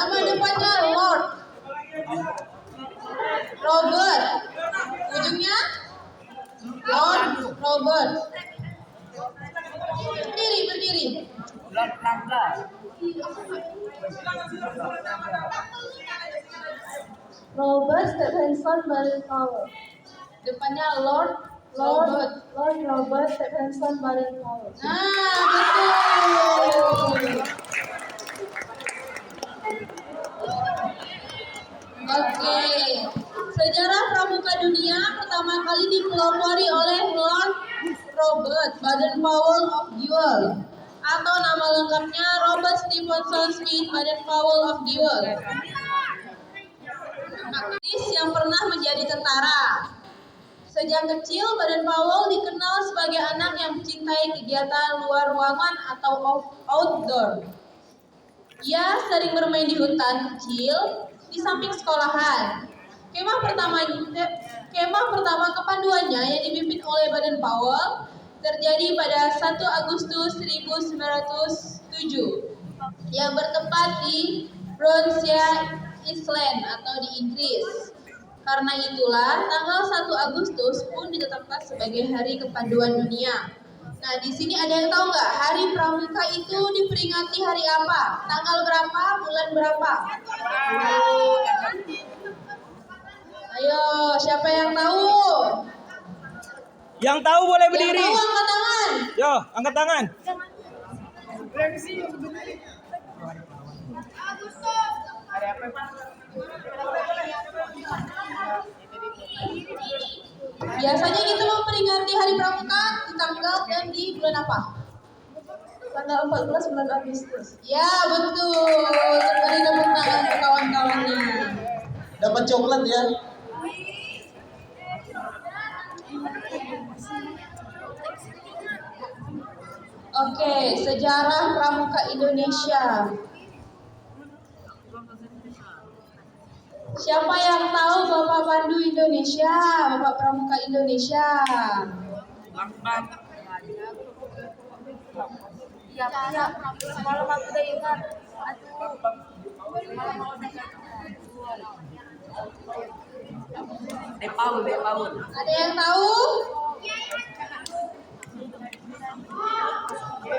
Nama depannya Lord Robert. Ujungnya Lord Robert. Berdiri. Lord Rangga. Robert Stephenson Baden-Powell. Depannya Lord Robert. Lord Robert Stephenson Baden-Powell. Betul. Oke. Sejarah Pramuka Dunia pertama kali dipelopori oleh Lord Robert Baden-Powell of Duel, atau nama lengkapnya Robert Stephenson Smith Baden-Powell of Duel. Aktivis yang pernah menjadi tentara. Sejak kecil, Baden-Powell dikenal sebagai anak yang mencintai kegiatan luar ruangan atau outdoor. Ia sering bermain di hutan kecil di samping sekolahan. Kemah pertama kepanduannya yang dipimpin oleh Baden-Powell terjadi pada 1 Agustus 1907 yang bertempat di Bronsia Island atau di Inggris. Karena itulah tanggal 1 Agustus pun ditetapkan sebagai hari kepanduan dunia. Nah, di sini ada yang tahu nggak hari Pramuka itu diperingati hari apa? Tanggal berapa? Bulan berapa? Ayo, siapa yang tahu? Yang tahu boleh berdiri. Yang tahu angkat tangan. Yo, angkat tangan. Biasanya kita memperingati hari Pramuka di tanggal dan di bulan apa? Tanggal 14 bulan Agustus. Ya, betul. Beri tepuk tangan untuk kawan-kawannya. Dapat coklat ya. Oke, sejarah Pramuka Indonesia. Siapa yang tahu Bapak Pandu Indonesia, Bapak Pramuka Indonesia? Iya. Semalam aku udah ingat. Paul. Ada yang tahu?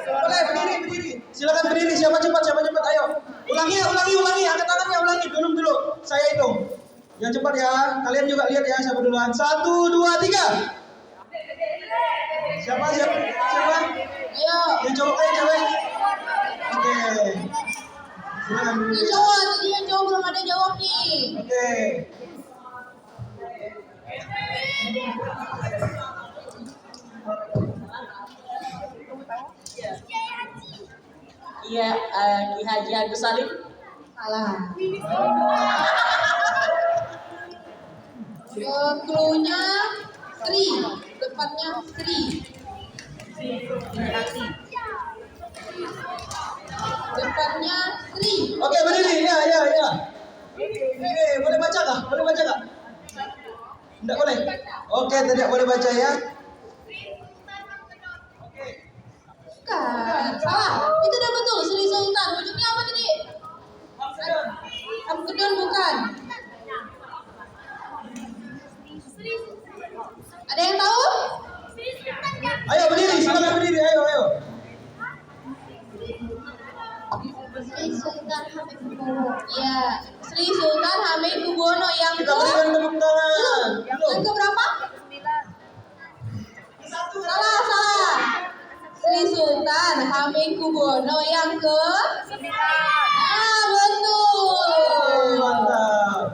Boleh berdiri. Silakan berdiri. Siapa cepat? Ayo. Ulangi. Angkat tangannya, ulangi. Dulu. Saya hitung. Yang cepat ya. Kalian juga lihat ya siapa duluan. 1, 2, 3. Siapa? Ayo. Yang cowok. Oke. Silakan Ini berdiri. cowok, tadi yang cowok belum ada jawab nih. Oke. Iya, Ki Haji Agus Salim. Salah. Cluenya Sri, depannya Sri. Depannya Sri. Oke, berdiri. Ya. Oke, boleh baca kah? Tidak boleh. Oke, tidak boleh baca ya. Bukan, salah. Itu udah betul, Sri Sultan. Ujungnya apa tadi? Abgedon bukan. Ada yang tahu? Ayo berdiri, silakan berdiri. Ayo. Sri Sultan Hamengkubuwono. Ya, Sri Sultan Hamengkubuwono yang Kita berikan tepuk tangan. yang ke berapa? Salah. Sri Sultan Hamengkubuwono yang ke? Ah, betul. Mantap.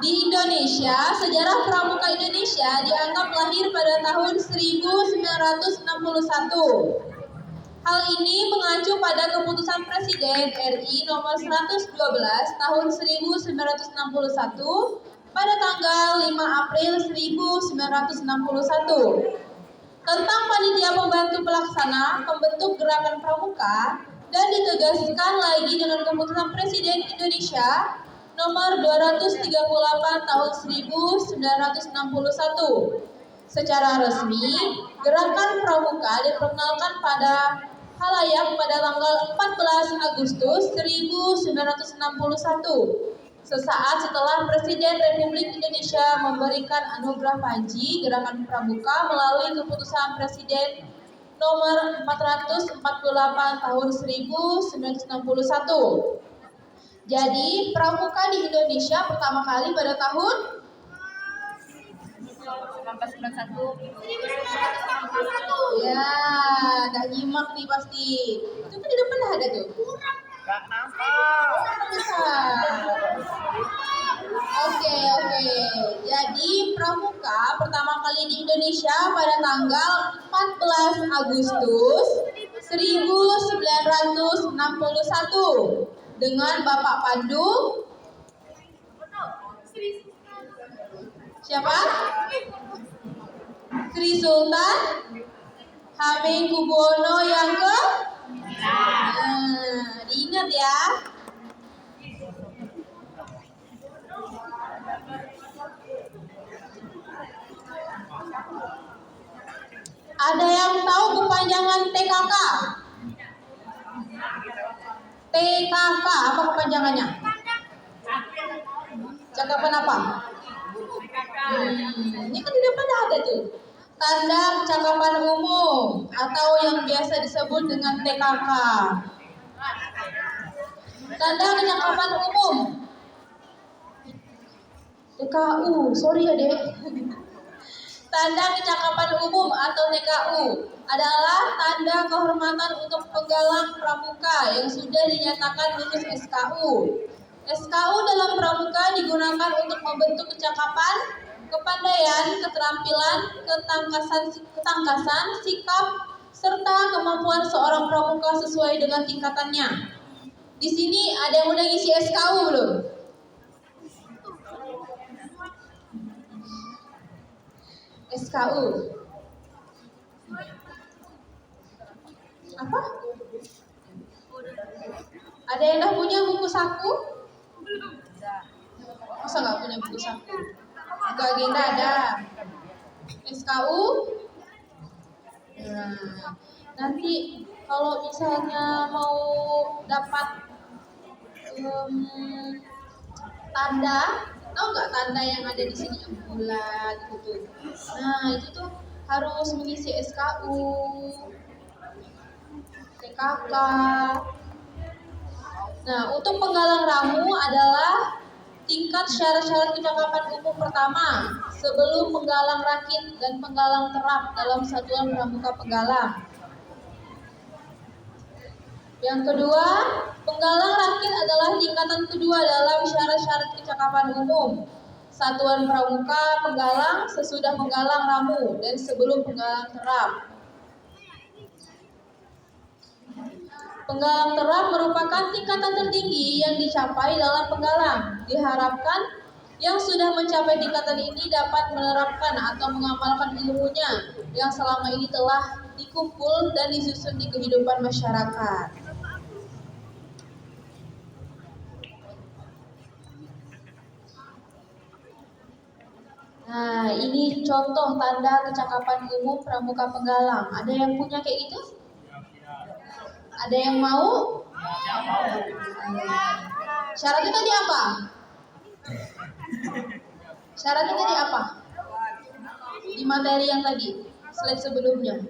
Di Indonesia, sejarah Pramuka Indonesia dianggap lahir pada tahun 1961. Hal ini mengacu pada keputusan Presiden RI nomor 112 tahun 1961 pada tanggal 5 April 1961 tentang panitia pembantu pelaksana pembentuk gerakan pramuka, dan ditegaskan lagi dengan keputusan Presiden Indonesia nomor 238 tahun 1961. Secara resmi, Gerakan Pramuka diperkenalkan pada halayak pada tanggal 14 Agustus 1961. Sesaat setelah Presiden Republik Indonesia memberikan anugerah Panji Gerakan Pramuka melalui keputusan Presiden nomor 448 tahun 1961. Jadi, pramuka di Indonesia pertama kali pada tahun 1991. ya, dah nyimak nih pasti. Itu kan di depan dah ada tuh. Gak nampak. Oke. Jadi pramuka pertama kali di Indonesia pada tanggal 14 Agustus 1961 dengan Bapak Pandu. Siapa? Sri Sultan Hamengkubuwono yang ke? Diingat ya. Ada yang tahu kepanjangan TKK? TKK apa kepanjangannya? Cakapan apa? Ini kan di depan ada tuh. Tanda kecakapan umum atau yang biasa disebut dengan TKK. Tanda kecakapan umum. TKU, sorry ya dek. Tanda kecakapan umum atau TKU adalah tanda kehormatan untuk penggalang pramuka yang sudah dinyatakan lulus SKU. SKU dalam pramuka digunakan untuk membentuk kecakapan, kepandaian, keterampilan, ketangkasan, sikap, serta kemampuan seorang pramuka sesuai dengan tingkatannya. Di sini ada yang udah ngisi SKU belum? SKU apa? Ada yang dah punya buku saku? Masa nggak punya buku saku? Buku agenda ada. SKU. Nah, nanti kalau misalnya mau dapat tanda, tahu nggak tanda yang ada di sini yang bulat gitu? Nah itu tuh harus mengisi SKU, TKK. Nah untuk penggalang ramu adalah tingkat syarat-syarat kecakapan umum pertama sebelum penggalang rakit dan penggalang terap dalam satuan pramuka penggalang. Yang kedua, penggalang rakit adalah tingkatan kedua dalam syarat-syarat kecakapan umum. Satuan pramuka penggalang sesudah penggalang ramu dan sebelum penggalang terap. Penggalang terap merupakan tingkatan tertinggi yang dicapai dalam penggalang. Diharapkan yang sudah mencapai tingkatan ini dapat menerapkan atau mengamalkan ilmunya yang selama ini telah dikumpul dan disusun di kehidupan masyarakat. Nah, ini contoh tanda kecakapan umum pramuka penggalang. Ada yang punya kayak gitu? Ada yang mau? Syaratnya tadi apa? Syaratnya tadi apa? Di materi yang tadi, slide sebelumnya.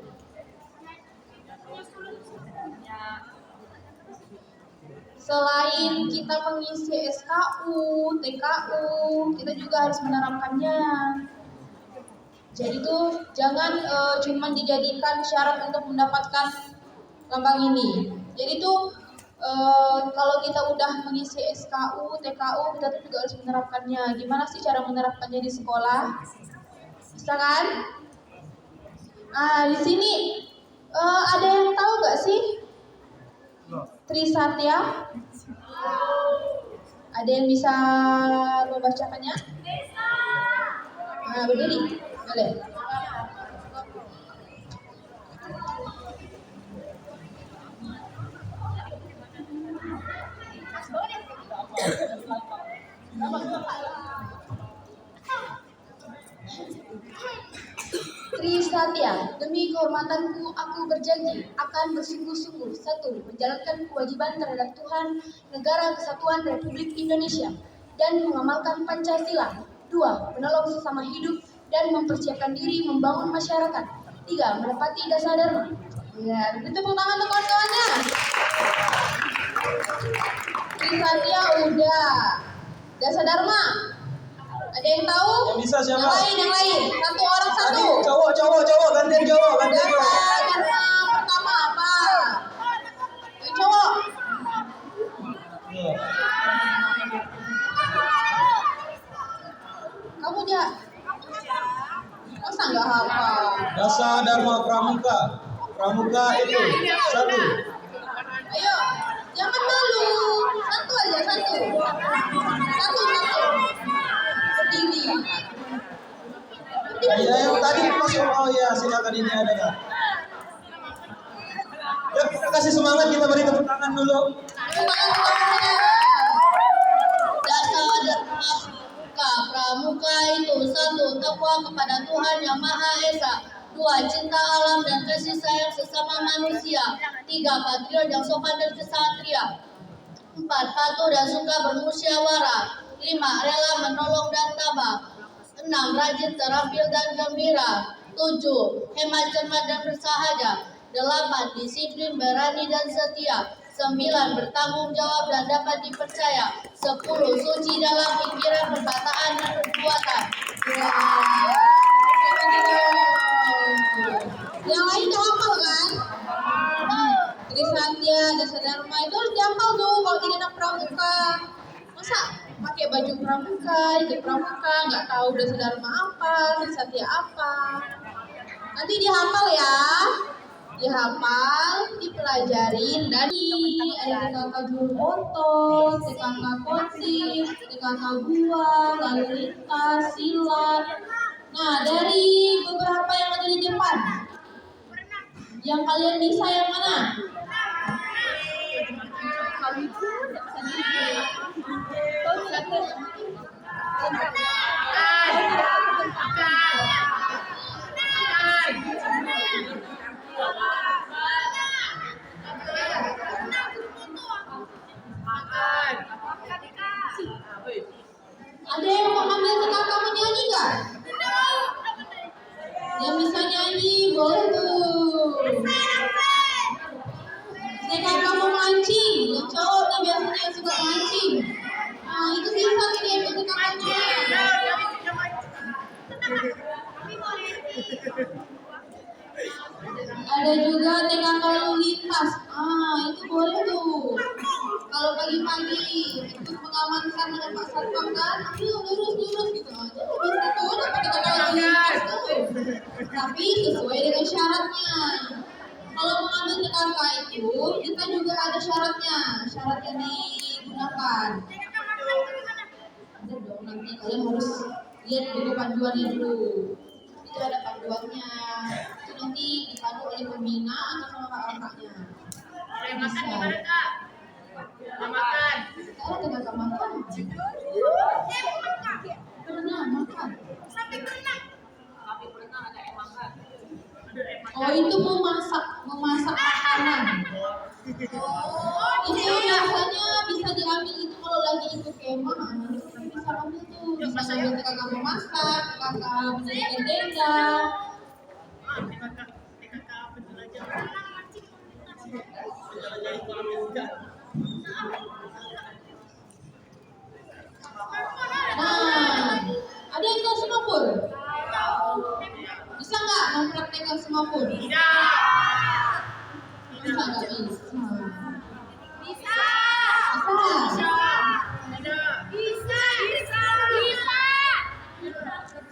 Selain kita mengisi SKU, TKU, kita juga harus menerapkannya. Jadi tuh jangan cuma dijadikan syarat untuk mendapatkan lambang ini. Jadi tuh kalau kita udah mengisi SKU, TKU, kita tuh juga harus menerapkannya. Gimana sih cara menerapkannya di sekolah? Bisa kan? Di sini ada yang tahu nggak sih? Trisatya? Ada yang bisa membacakannya? Berdiri, boleh. Trisatya, demi kehormatanku aku berjanji akan bersungguh-sungguh satu, menjalankan kewajiban terhadap Tuhan Negara Kesatuan Republik Indonesia dan mengamalkan Pancasila. Dua, menolong sesama hidup dan mempersiapkan diri membangun masyarakat. Tiga, menepati dasar dharma. Ya, tepuk tangan untuk kawan-kawannya. Trisatya udah. Dasa Dharma. Ada yang tahu? Yang bisa siapa? Yang lain. Satu orang satu. Cowok, gantian cowok. Dharma pertama apa? Yang cowok. Iya. Kamu aja. Masa nggak hafal? Dasa Dharma Pramuka. Pramuka itu satu. Ayo, jangan malu. Satu aja, satu. Satu. Berdiri. Ya, yang tadi masuk. Oh ya, silakan ini ada nggak? Ya, kita kasih semangat, kita beri tepuk tangan dulu. Dasa Dharma Pramuka itu satu, takwa kepada Tuhan Yang Maha Esa. Dua, cinta alam dan kasih sayang sesama manusia. Tiga, patriot yang sopan dan kesatria. Empat, patuh dan suka bermusyawarah. Lima, rela menolong dan tabah. Enam, rajin, terampil dan gembira. Tujuh, hemat, cermat dan bersahaja. Delapan, disiplin, berani dan setia. Sembilan, bertanggung jawab dan dapat dipercaya. 10, suci dalam pikiran, perkataan dan perbuatan. Yang lain hafal kan? Trisatya, Dasa Dharma itu harus dihafal tuh kalau jadi anak pramuka. Masa pakai baju pramuka, ikut pramuka, nggak tahu Dasa Dharma apa, Trisatya apa? Nanti dihafal ya. Dihafal, dipelajarin dan ada TKK Juru Otot, TKK Konsip, TKK Buah, lalu lintas, silat. Nah, dari beberapa yang ada di depan, yang kalian bisa yang mana? Ada yang mau ambil TKK menyanyi nggak? Yang bisa nyanyi boleh tuh. TKK mau mancing, yang cowok nih biasanya yang suka mancing. Nah itu bisa tuh dia ikut TKK-nya. Ada juga TKK lalu lintas. Itu boleh tuh. Kalau pagi-pagi ikut mengamankan dengan Pak Satpam kan, ayo lurus gitu aja. Bisa tuh dapat TKK lalu lintas tuh. Tapi sesuai dengan syaratnya. Kalau mengambil TKK itu, kita juga ada syaratnya. Syarat yang digunakan. Ada dong, nanti kalian harus lihat buku panduannya dulu. Itu ada panduannya. Itu nanti dipandu oleh pembina atau sama kakaknya. Makan di mana, Kak? Makan. Sekarang TKK makan. Pernah makan. Sampai berenang. Sampai berenang ada yang makan. Oh itu memasak makanan. Itu biasanya bisa diambil itu kalau lagi ikut kemah. Bisa ambil tuh. Bisa ambil TKK memasak, TKK mendirikan tenda. Nah, ada yang tahu semapur? Bisa nggak mempraktekkan semapur? Bisa nggak bisa?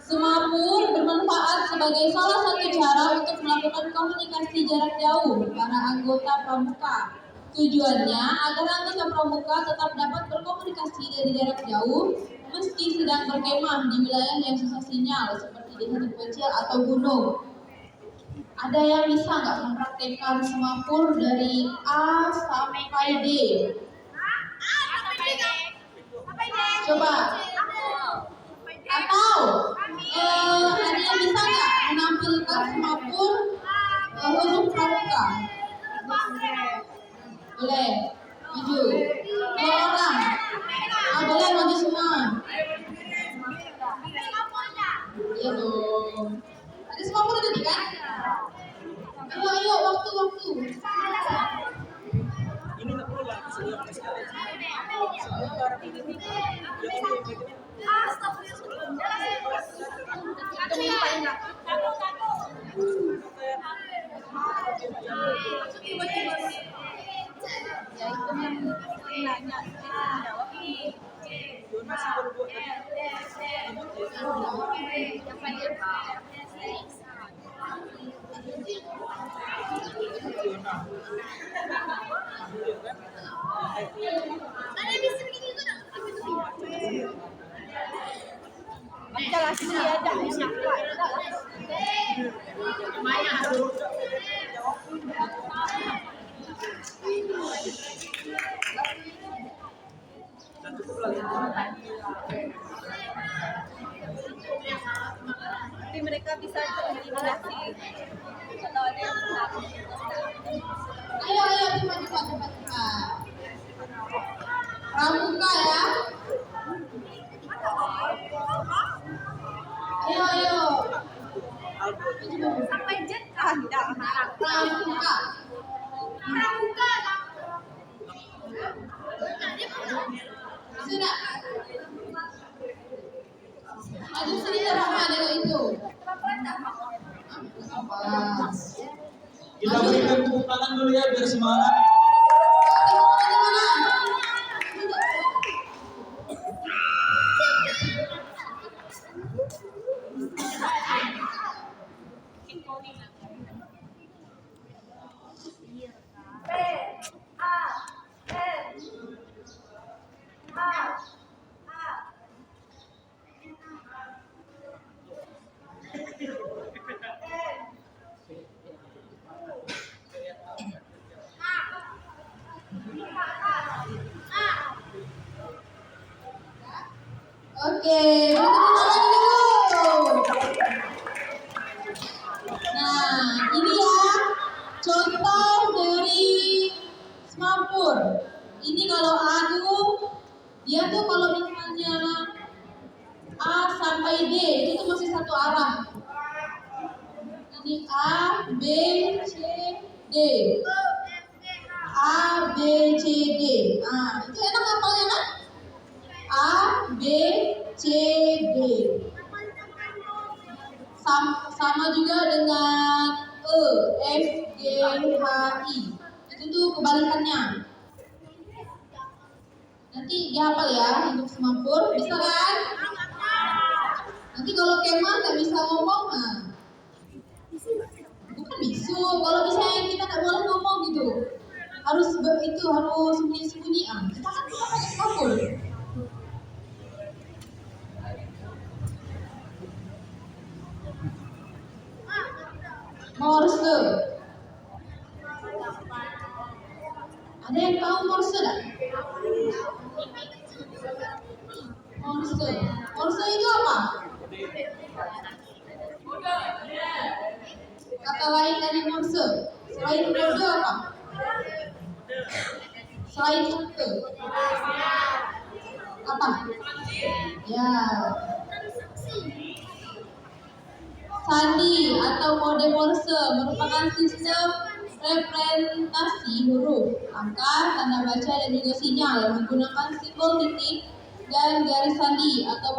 Semapur bermanfaat sebagai salah satu cara untuk melakukan komunikasi jarak jauh para anggota pramuka. Tujuannya agar anggota pramuka tetap dapat berkomunikasi dari jarak jauh meski sedang berkemah di wilayah yang susah sinyal seperti desa terpencil atau gunung. Ada yang bisa nggak mempraktekkan semapur dari A sampai D? Coba. Atau ada yang bisa nggak menampilkan Boleh. Maju. 2 orang. Boleh maju semua. Iya dong. Ada semua pun tadi kan? Ayo, waktu. Ini tak perlu lah. Tapi mereka bisa terintimidasi atau ada yang takut. Ayo, cepat. Pramuka ya. Ayo. Sampai jet tidak. Pramuka. Sudah. Maju sini sama ada itu. Apa? Kita berikan tepuk tangan dulu ya biar semangat. Oke, tepuk tangan dulu. Nah, ini ya contoh dari Semampur. Ini kalau adu, dia tuh kalau misalnya A sampai D itu tuh masih satu arah. Ini A, B, C, D. A, B, C, D. Nah, itu enak hafalnya kan? A, B, C, D. Sama juga dengan E, F, G, H, I. Itu tuh kebalikannya. Nanti dihafal ya untuk Semampur, bisa kan? Nanti kalau Kemal nggak bisa ngomong, nah. Bukan bisu, kalau misalnya kita nggak boleh ngomong gitu, harus sembunyi-sembunyi. Kita kan cuma pakai Semampur. Morse. Ada yang tahu Morse tak? Morse itu apa? Kata lain dari Morse. Selain kode apa? Selain kode. Apa? Ya. Sandi atau kode Morse merupakan sistem representasi huruf, angka, tanda baca, dan juga sinyal yang menggunakan simbol titik dan garis sandi atau